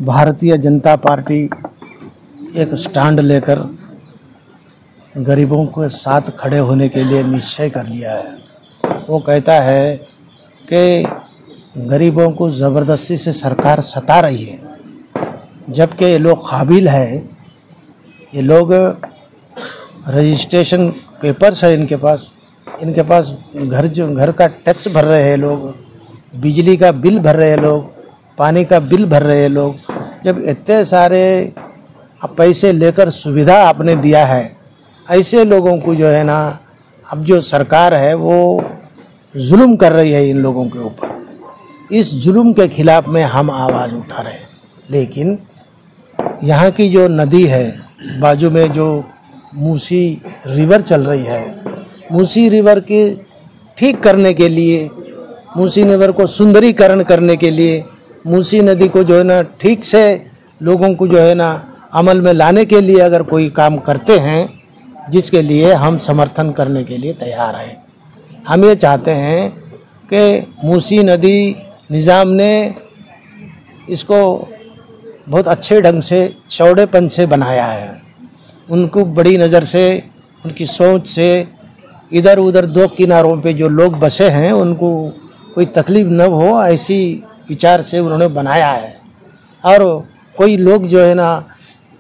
Bharatiya Janata party एक stand लेकर गरीबों के साथ खड़े होने के लिए निश्चय कर लिया है। वो कहता है कि गरीबों को ज़बरदस्ती से सरकार सता रही है, जबकि ये लोग काबिल है। ये लोग रजिस्ट्रेशन पेपर्स है इनके पास घर का टैक्स भर रहे हैं लोग, बिजली का बिल भर रहे हैं लोग, पानी का बिल भर रहे हैं लोग। जब इतने सारे पैसे लेकर सुविधा आपने दिया है, ऐसे लोगों को जो है ना, अब जो सरकार है वो जुल्म कर रही है इन लोगों के ऊपर। इस जुल्म के खिलाफ में हम आवाज़ उठा रहे हैं। लेकिन यहाँ की जो नदी है, बाजू में जो मूसी रिवर चल रही है, मूसी रिवर के ठीक करने के लिए, मूसी रिवर को सुंदरीकरण करने के लिए, मूसी नदी को जो है ना ठीक से लोगों को जो है ना अमल में लाने के लिए अगर कोई काम करते हैं, जिसके लिए हम समर्थन करने के लिए तैयार हैं। हम ये चाहते हैं कि मूसी नदी निज़ाम ने इसको बहुत अच्छे ढंग से, चौड़ेपन से बनाया है। उनको बड़ी नज़र से, उनकी सोच से इधर उधर दो किनारों पे जो लोग बसे हैं उनको कोई तकलीफ़ न हो, ऐसी विचार से उन्होंने बनाया है। और कोई लोग जो है ना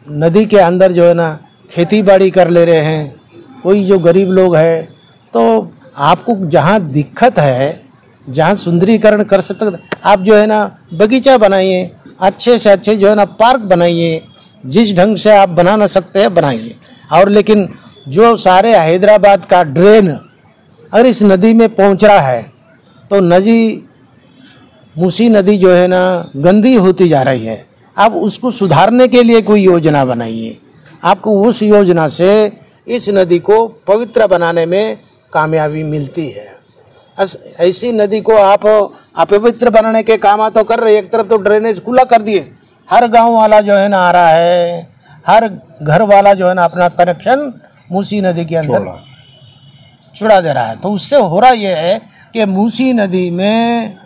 नदी के अंदर जो है ना खेती बाड़ी कर ले रहे हैं, कोई जो गरीब लोग हैं, तो आपको जहाँ दिक्कत है, जहाँ सुंदरीकरण कर सकते, आप जो है ना बगीचा बनाइए, अच्छे से अच्छे जो है ना पार्क बनाइए, जिस ढंग से आप बना ना सकते हैं बनाइए। और लेकिन जो सारे हैदराबाद का ड्रेन अगर इस नदी में पहुंच रहा है, तो मूसी नदी जो है ना गंदी होती जा रही है। आप उसको सुधारने के लिए कोई योजना बनाइए। आपको उस योजना से इस नदी को पवित्र बनाने में कामयाबी मिलती है। ऐसी नदी को आप अपवित्र बनाने के काम तो कर रहे हैं। एक तरफ तो ड्रेनेज खुला कर दिए, हर गांव वाला जो है ना आ रहा है, हर घर वाला जो है ना अपना कनेक्शन मूसी नदी के अंदर छुड़ा दे रहा है। तो उससे हो रहा यह है कि मूसी नदी में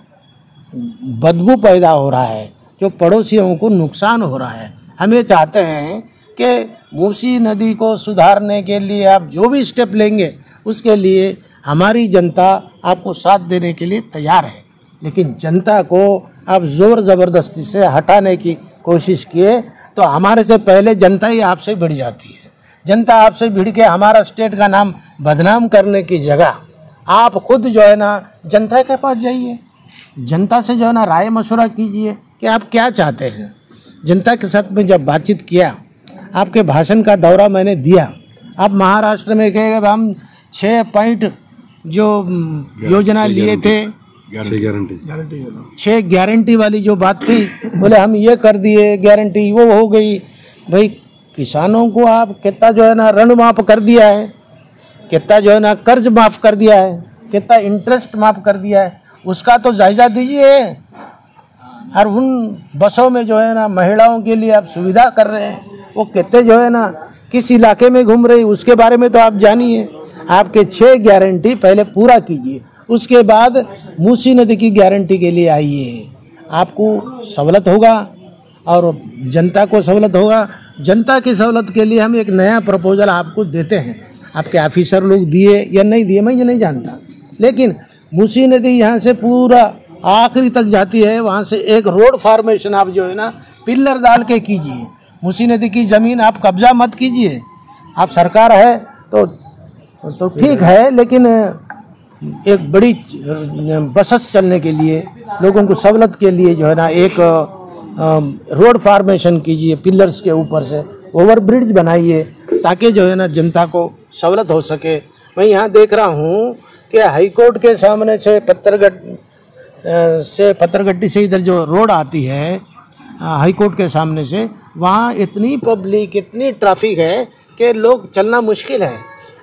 बदबू पैदा हो रहा है, जो पड़ोसियों को नुकसान हो रहा है। हम ये चाहते हैं कि मूसी नदी को सुधारने के लिए आप जो भी स्टेप लेंगे, उसके लिए हमारी जनता आपको साथ देने के लिए तैयार है। लेकिन जनता को आप ज़ोर ज़बरदस्ती से हटाने की कोशिश किए तो हमारे से पहले जनता ही आपसे भिड़ जाती है। जनता आपसे भिड़ के हमारा स्टेट का नाम बदनाम करने की जगह आप खुद जो है ना जनता के पास जाइए, जनता से जो है ना राय मशवरा कीजिए कि आप क्या चाहते हैं। जनता के साथ में जब बातचीत किया, आपके भाषण का दौरा मैंने दिया, आप महाराष्ट्र में कहेगा हम 6 पॉइंट जो योजना लिए थे, 6 गारंटी वाली जो बात थी, बोले हम ये कर दिए, गारंटी वो हो गई। भाई किसानों को आप कितना जो है ना ऋण माफ़ कर दिया है, कितना जो है ना कर्ज माफ़ कर दिया है, कितना इंटरेस्ट माफ़ कर दिया है, उसका तो जायजा दीजिए। और उन बसों में जो है ना महिलाओं के लिए आप सुविधा कर रहे हैं, वो कितने जो है ना किस इलाके में घूम रही, उसके बारे में तो आप जानिए। आपके 6 गारंटी पहले पूरा कीजिए, उसके बाद मूसी नदी की गारंटी के लिए आइए। आपको सहूलत होगा और जनता को सहूलत होगा। जनता की सहूलत के लिए हम एक नया प्रपोजल आपको देते हैं। आपके ऑफिसर लोग दिए या नहीं दिए मैं ये नहीं जानता, लेकिन मूसी नदी यहाँ से पूरा आखिरी तक जाती है। वहाँ से एक रोड फॉर्मेशन आप जो है ना पिलर डाल के कीजिए। मूसी नदी की ज़मीन आप कब्जा मत कीजिए। आप सरकार है तो ठीक है, लेकिन एक बड़ी बसेस चलने के लिए, लोगों को सहूलत के लिए जो है ना एक रोड फॉर्मेशन कीजिए, पिलर्स के ऊपर से ओवर ब्रिज बनाइए, ताकि जो है ना जनता को सहूलत हो सके। मैं यहाँ देख रहा हूँ कि हाई कोर्ट के सामने से पत्थरगट्टी से इधर जो रोड आती है हाई कोर्ट के सामने से, वहाँ इतनी पब्लिक, इतनी ट्रैफिक है कि लोग चलना मुश्किल है।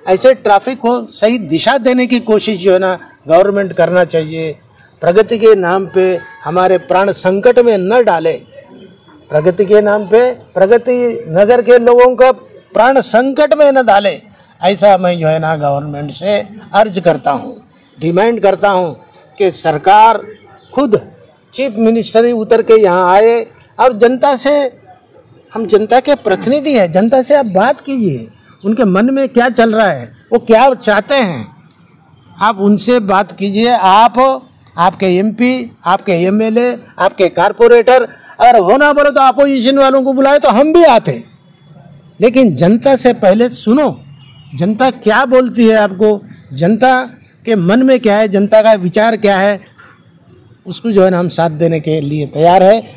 ऐसे ट्रैफिक को सही दिशा देने की कोशिश जो है ना गवर्नमेंट करना चाहिए। प्रगति के नाम पे हमारे प्राण संकट में न डाले। प्रगति के नाम पे प्रगति नगर के लोगों का प्राण संकट में न डाले, ऐसा मैं जो है ना गवर्नमेंट से अर्ज करता हूँ, डिमांड करता हूँ कि सरकार खुद चीफ मिनिस्टर ही उतर के यहाँ आए और जनता से, हम जनता के प्रतिनिधि हैं, जनता से आप बात कीजिए, उनके मन में क्या चल रहा है, वो क्या चाहते हैं, आप उनसे बात कीजिए। आप, आपके एमपी, आपके एमएलए, आपके कारपोरेटर अगर होना बोले तो अपोजिशन वालों को बुलाए तो हम भी आते, लेकिन जनता से पहले सुनो, जनता क्या बोलती है आपको, जनता के मन में क्या है, जनता का विचार क्या है, उसको जो है ना हम साथ देने के लिए तैयार है।